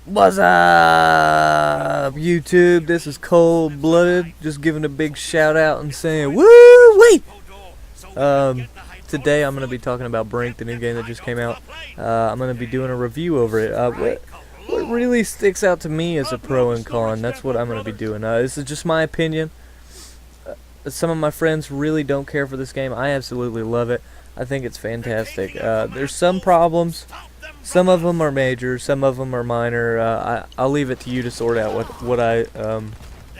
What's up, YouTube? This is Cold Blooded, just giving a big shout out and saying, woo wee! Today I'm going to be talking about Brink, the new game that just came out. I'm going to be doing a review over it. What really sticks out to me as a pro and con, that's what I'm going to be doing. This is just my opinion. Some of my friends really don't care for this game. I absolutely love it. I think it's fantastic. There's some problems. Some of them are major, some of them are minor. I'll leave it to you to sort out what I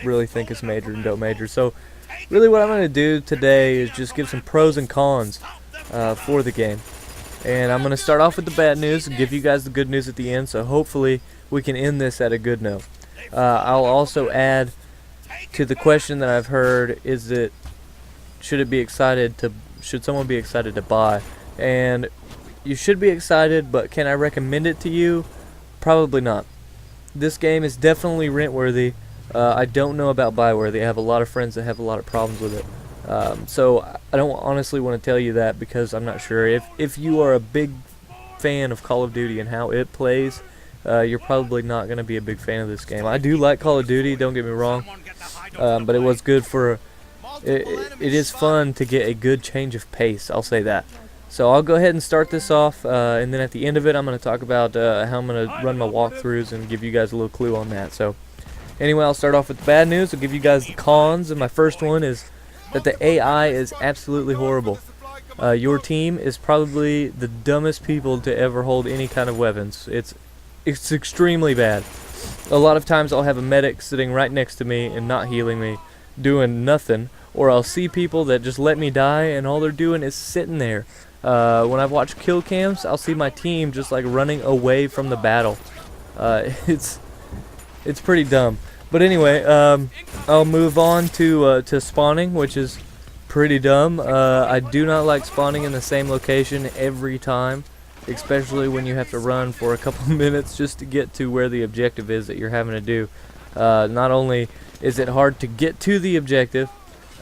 really think is major and don't major. So really what I'm going to do today is just give some pros and cons for the game. And I'm going to start off with the bad news and give you guys the good news at the end, so hopefully we can end this at a good note. I'll also add to the question that I've heard, should someone be excited to buy? And you should be excited, but can I recommend it to you? Probably not. This game is definitely rent-worthy. I don't know about buy-worthy. I have a lot of friends that have a lot of problems with it. So I don't honestly want to tell you that because I'm not sure. If you are a big fan of Call of Duty and how it plays, you're probably not going to be a big fan of this game. I do like Call of Duty, don't get me wrong, but it was good for... It is fun to get a good change of pace, I'll say that. So I'll go ahead and start this off, and then at the end of it I'm going to talk about how I'm going to run my walkthroughs and give you guys a little clue on that. So anyway, I'll start off with the bad news. I'll give you guys the cons, and my first one is that the AI is absolutely horrible. Your team is probably the dumbest people to ever hold any kind of weapons. It's extremely bad. A lot of times I'll have a medic sitting right next to me and not healing me, doing nothing, or I'll see people that just let me die and all they're doing is sitting there. When I've watched kill cams, I'll see my team just like running away from the battle. It's pretty dumb. But anyway, I'll move on to spawning, which is pretty dumb. I do not like spawning in the same location every time, especially when you have to run for a couple minutes just to get to where the objective is that you're having to do. Not only is it hard to get to the objective,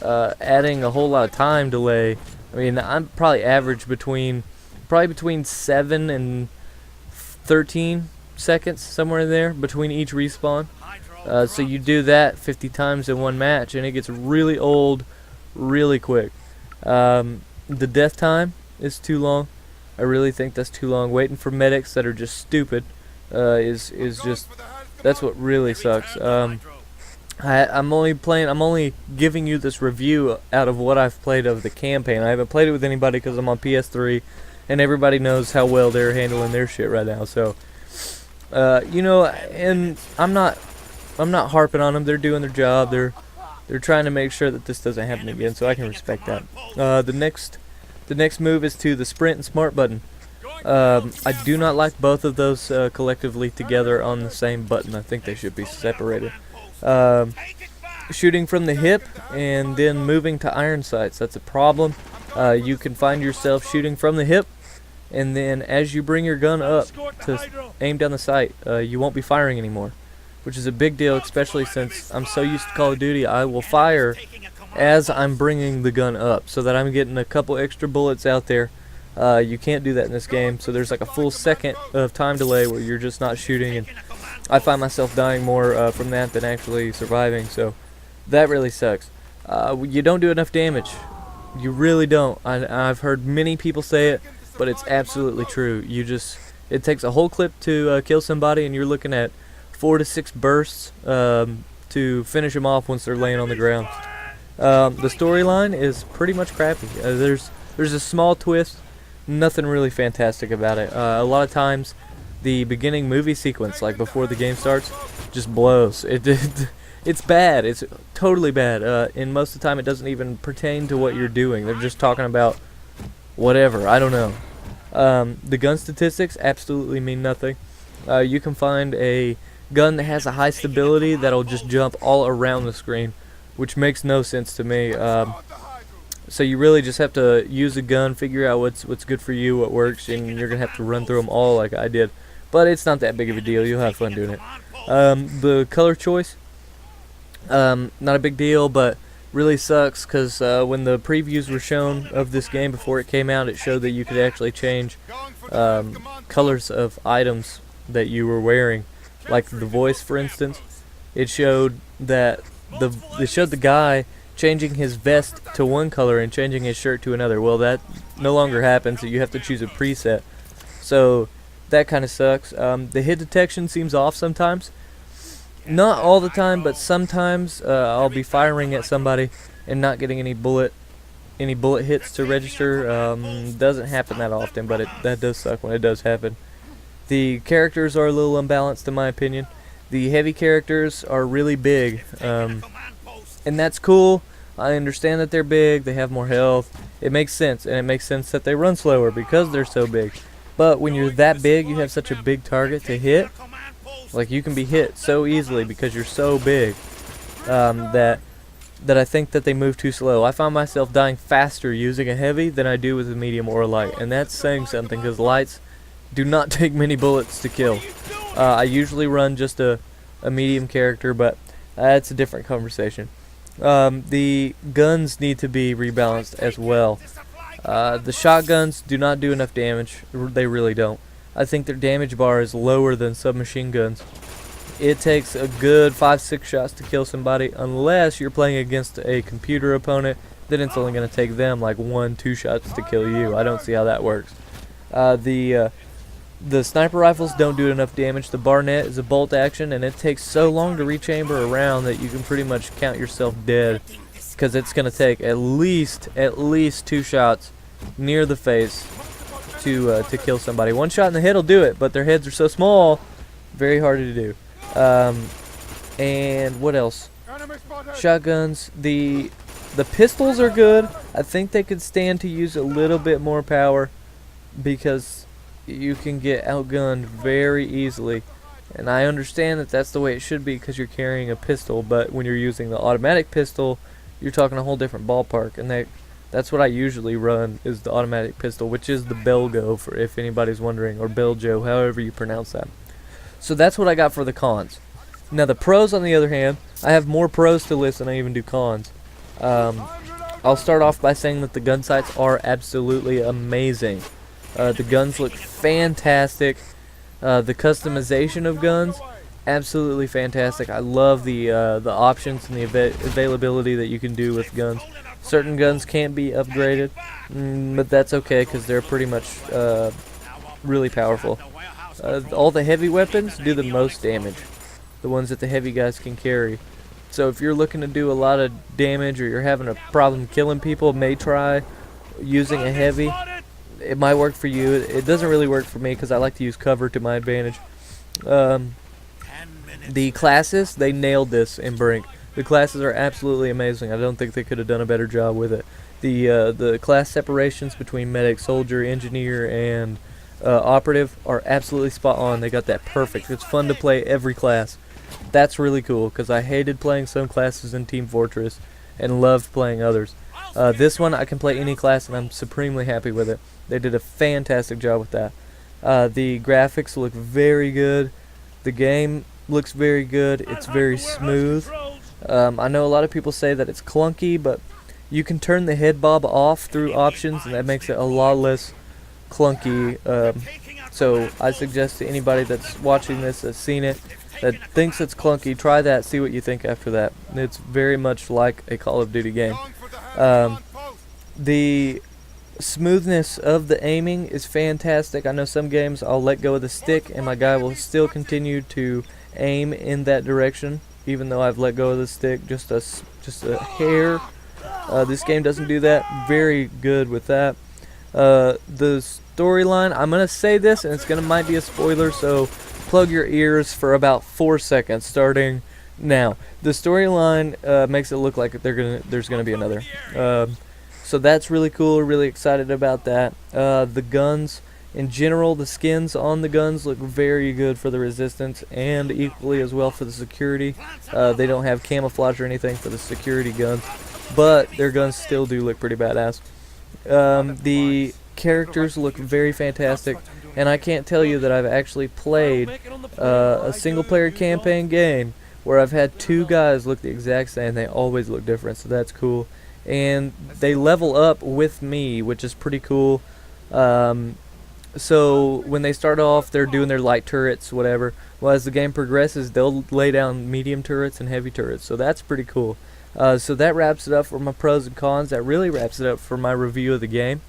adding a whole lot of time delay. I mean, I'm probably average between 7 and 13 seconds, somewhere in there, between each respawn. So you do that 50 times in one match, and it gets really old really quick. The death time is too long. I really think that's too long. Waiting for medics that are just stupid is just, that's what really sucks. I'm only giving you this review out of what I've played of the campaign. I haven't played it with anybody because I'm on PS3, and everybody knows how well they're handling their shit right now. So, you know, and I'm not harping on them. They're doing their job. They're trying to make sure that this doesn't happen again. So I can respect that. The next move is to the sprint and smart button. I do not like both of those collectively together on the same button. I think they should be separated. Shooting from the hip and then moving to iron sights, that's a problem. You can find yourself shooting from the hip, and then as you bring your gun up to aim down the sight, you won't be firing anymore, which is a big deal, especially since I'm so used to Call of Duty. I will fire as I'm bringing the gun up so that I'm getting a couple extra bullets out there. You can't do that in this game, so there's like a full second of time delay where you're just not shooting, and I find myself dying more from that than actually surviving, so that really sucks. You don't do enough damage. You really don't. I've heard many people say it, but it's absolutely true. It takes a whole clip to kill somebody, and you're looking at 4 to 6 bursts to finish them off once they're laying on the ground. The storyline is pretty much crappy. There's a small twist, nothing really fantastic about it. A lot of times the beginning movie sequence, like before the game starts, just blows. It's bad. It's totally bad. And most of the time it doesn't even pertain to what you're doing. They're just talking about whatever. I don't know. The gun statistics absolutely mean nothing. You can find a gun that has a high stability that'll just jump all around the screen, which makes no sense to me. So you really just have to use a gun, figure out what's good for you, what works, and you're going to have to run through them all like I did. But it's not that big of a deal. You'll have fun doing it. The color choice, not a big deal, but really sucks because when the previews were shown of this game before it came out, it showed that you could actually change colors of items that you were wearing. like The Voice, for instance. It showed that the guy changing his vest to one color and changing his shirt to another. Well, that no longer happens, so you have to choose a preset. So that kind of sucks. The hit detection seems off sometimes. Not all the time, but sometimes I'll be firing at somebody and not getting any bullet hits to register. Doesn't happen that often, but that does suck when it does happen. The characters are a little unbalanced in my opinion. The heavy characters are really big, and that's cool. I understand that they're big, they have more health. It makes sense, and it makes sense that they run slower because they're so big. But when you're that big, you have such a big target to hit. Like, you can be hit so easily because you're so big, that I think that they move too slow. I find myself dying faster using a heavy than I do with a medium or a light, and that's saying something because lights do not take many bullets to kill. I usually run just a medium character, but that's a different conversation. The guns need to be rebalanced as well. The shotguns do not do enough damage. They really don't. I think their damage bar is lower than submachine guns. It takes a good 5-6 shots to kill somebody, unless you're playing against a computer opponent. Then it's only going to take them like 1-2 shots to kill you. I don't see how that works. The sniper rifles don't do enough damage. The Barnett is a bolt action, and it takes so long to rechamber a round that you can pretty much count yourself dead, because it's going to take at least 2 shots near the face to kill somebody. One shot in the head will do it, but their heads are so small, very hard to do. And what else? Shotguns. The pistols are good. I think they could stand to use a little bit more power, because you can get outgunned very easily, and I understand that that's the way it should be because you're carrying a pistol, but when you're using the automatic pistol, you're talking a whole different ballpark, and that's what I usually run, is the automatic pistol, which is the Belgo, for if anybody's wondering, or Beljo, however you pronounce that. So that's what I got for the cons. Now the pros, on the other hand, I have more pros to list than I even do cons. I'll start off by saying that the gun sights are absolutely amazing. The guns look fantastic. The customization of guns, absolutely fantastic. I love the options and the availability that you can do with guns. Certain guns can't be upgraded, but that's okay because they're pretty much really powerful. All the heavy weapons do the most damage, the ones that the heavy guys can carry. So if you're looking to do a lot of damage, or you're having a problem killing people, may try using a heavy. It might work for you. It doesn't really work for me because I like to use cover to my advantage. The classes, they nailed this in Brink. The classes are absolutely amazing. I don't think they could have done a better job with it. The class separations between medic, soldier, engineer, and operative are absolutely spot on. They got that perfect. It's fun to play every class. That's really cool because I hated playing some classes in Team Fortress and loved playing others. This one I can play any class and I'm supremely happy with it. They did a fantastic job with that. The graphics look very good. The game looks very good. It's very smooth. I know a lot of people say that it's clunky, but you can turn the head bob off through options, and that makes it a lot less clunky. So I suggest to anybody that's watching this, that's seen it, that thinks it's clunky, try that, see what you think after that. It's very much like a Call of Duty game. The smoothness of the aiming is fantastic. I know some games I'll let go of the stick and my guy will still continue to aim in that direction even though I've let go of the stick just a hair. This game doesn't do that. Very good with that. The storyline, I'm gonna say this and it's might be a spoiler, so plug your ears for about 4 seconds starting now. The storyline makes it look like there's gonna be another. So that's really cool, really excited about that. The guns, in general, the skins on the guns look very good for the resistance and equally as well for the security. They don't have camouflage or anything for the security guns, but their guns still do look pretty badass. The characters look very fantastic, and I can't tell you that I've actually played a single-player campaign game where I've had 2 guys look the exact same. They always look different, so that's cool. And they level up with me, which is pretty cool. So when they start off, they're doing their light turrets, whatever. Well, as the game progresses, they'll lay down medium turrets and heavy turrets. So that's pretty cool. So that wraps it up for my pros and cons. That really wraps it up for my review of the game.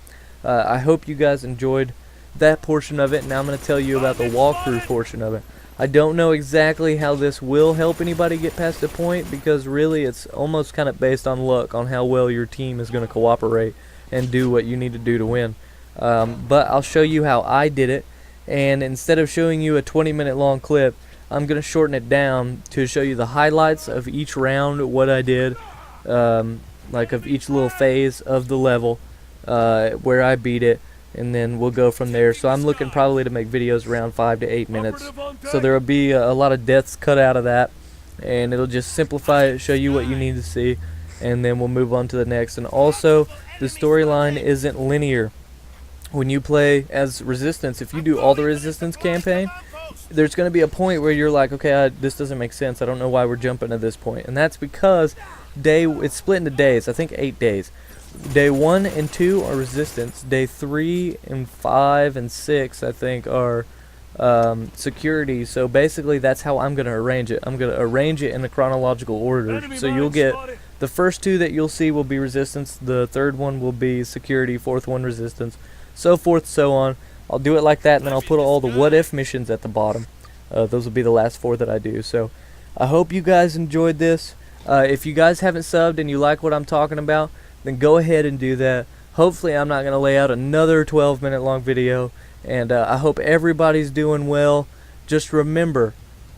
I hope you guys enjoyed that portion of it. Now I'm going to tell you about the walkthrough portion of it. I don't know exactly how this will help anybody get past the point, because really it's almost kind of based on luck on how well your team is going to cooperate and do what you need to do to win. But I'll show you how I did it, and instead of showing you a 20-minute long clip, I'm going to shorten it down to show you the highlights of each round, what I did, like of each little phase of the level, where I beat it, and then we'll go from there. So I'm looking probably to make videos around 5 to 8 minutes. So there will be a lot of deaths cut out of that, and it'll just simplify it, show you what you need to see, and then we'll move on to the next. And also, the storyline isn't linear. When you play as Resistance, if you do all the Resistance campaign, there's going to be a point where you're like, okay, this doesn't make sense. I don't know why we're jumping to this point. And that's because it's split into days. I think 8 days. Day 1 and 2 are Resistance. Day 3 and 5 and 6, I think, are security. So basically, that's how I'm going to arrange it. I'm going to arrange it in a chronological order. So you'll get the first 2 that you'll see will be Resistance. The third one will be security. Fourth one Resistance. So forth, so on. I'll do it like that, and then I'll put all the what-if missions at the bottom. Those will be the last 4 that I do. So I hope you guys enjoyed this. If you guys haven't subbed and you like what I'm talking about, then go ahead and do that. Hopefully I'm not going to lay out another 12-minute long video, and I hope everybody's doing well. Just remember,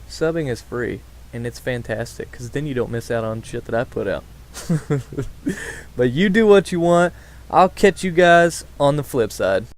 subbing is free, and it's fantastic, because then you don't miss out on shit that I put out. But you do what you want. I'll catch you guys on the flip side.